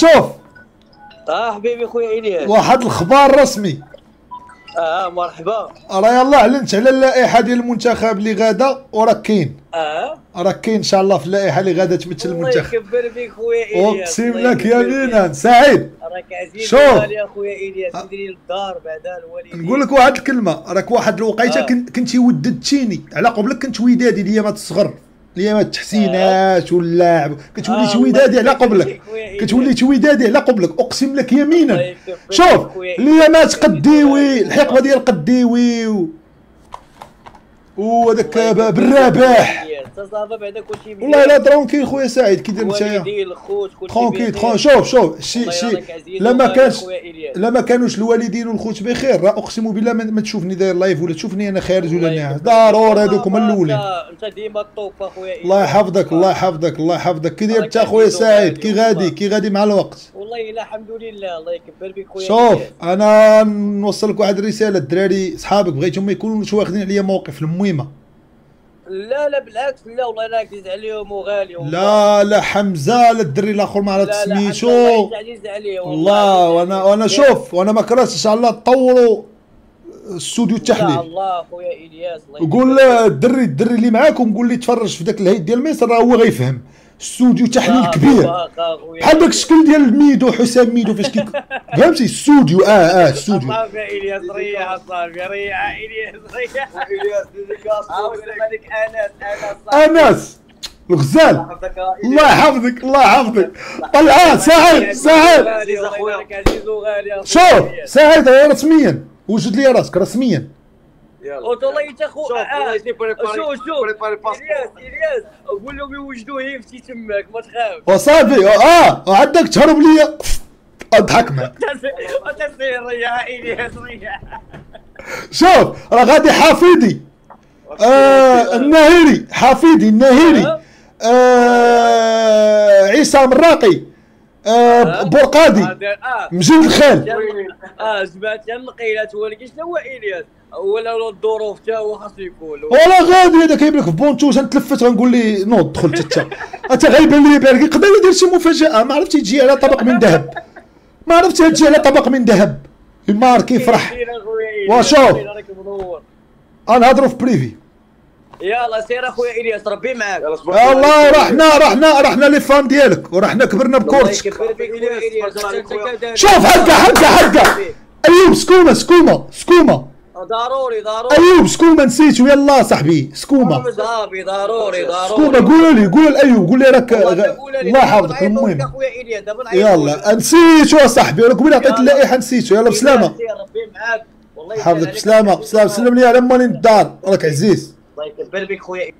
شوف حبيبي خويا إلياس، واحد الخبار رسمي. مرحبا. راه يلاه اعلنت على اللائحه ديال المنتخب اللي غادا وراك كاين. راك كاين ان شاء الله في اللائحه اللي غادا تمثل المنتخب. الله يكبر بك خويا إلياس، اقسم لك يمينا سعيد. راك عزيز شوف عليا خويا إلياس، ندير للدار بعدا الوالدين. نقول لك واحد الكلمه، راك واحد الوقيته كنتي وددتيني على قبلك، كنت ودادي الايامات الصغر، الايامات التحسينات واللعب، كتولي شي ودادي على قبلك، كتولي شي ودادي على قبلك اقسم لك يمينا. شوف الايامات قديوي، الحقبه ديال قديوي وهذاك بالرباح. والله لا ترونكيل خويا سعيد كي داير نتايا ترونكيل. شوف شي لا ما كانوش الوالدين والخوت بخير، راه اقسم بالله ما تشوفني داير لايف ولا تشوفني انا خارج ولا ناعس، ضروري هذوك هما الاولين. انت ديما الطوب اخويا. الله يحفظك الله يحفظك الله يحفظك. كي داير انت خويا سعيد؟ كي غادي مع الوقت؟ والله لا الحمد لله، الله يكبر بك خويا. شوف انا نوصل لك واحد الرساله، الدراري صحابك بغيتهم ما يكونوش واخدين عليا موقف المهمه. لا بالعكس، لا والله انا عزيز عليهم وغالي والله. لا حمزه لا الدري الاخر ما عرفت سميتو. عزيز عليه والله. وانا شوف وانا ما كرهتش ان شاء الله تطوروا الاستوديو التحليل. الله خويا الياس وقول الدري اللي معاكم، قول لي تفرج في ذاك الهيد ديال مصر، راه هو غيفهم. استوديو تحليل كبير بحال داك الشكل ديال ميدو، حسام ميدو فاش فهمتي استوديو. استوديو. صافي يا الياس ريح، صافي ريح الياس ريح. الياس ديكاس انس الغزال. الله يحفظك الله يحفظك. طلعان سعيد شوف سعيد رسميا وجد لي راسك رسميا. قلت والله انت خو شوف الياس قول لهم يوجدوه يفتي تماك ما تخافش وصافي. عندك تهرب ليا اضحك معك. تسير ريح الياس ريح. شوف راه غادي حفيدي الناهري، حفيدي الناهري، عيسى مراقي، برقادي، مجيد الخال. جماعة النقيلات هو اللي شنو هو الياس ولا الظروف تا هو خاصو يكون. ولا غادي هذا كيبان لك في بونتوش، نتلفت غنقول لي نوض دخل انت غايبان لي بارك. يقدر يدير شي مفاجأة، ما عرفتي تجي على طبق من ذهب، ما عرفتي تجي على طبق من ذهب. المارك يفرح. وشوف غنهضروا في بريفي. يلا سير اخويا الياس ربي معاك. والله رحنا لي فان ديالك ورحنا كبرنا بكورتك. شوف حقه ايوب سكومه ضروري ايوب سكومه نسيتو. يلا صاحبي سكومه صافي ضروري سكومه. قول لايوب قول لي راك الله يحفظك. المهم يلا نسيتو صاحبي، راك قبيله عطيت اللائحه نسيتو. يلا بسلامه ربي معاك والله حافظك. بسلامه سلم لي على مالين الدار، راك عزيز. الله يكبر بك خويا.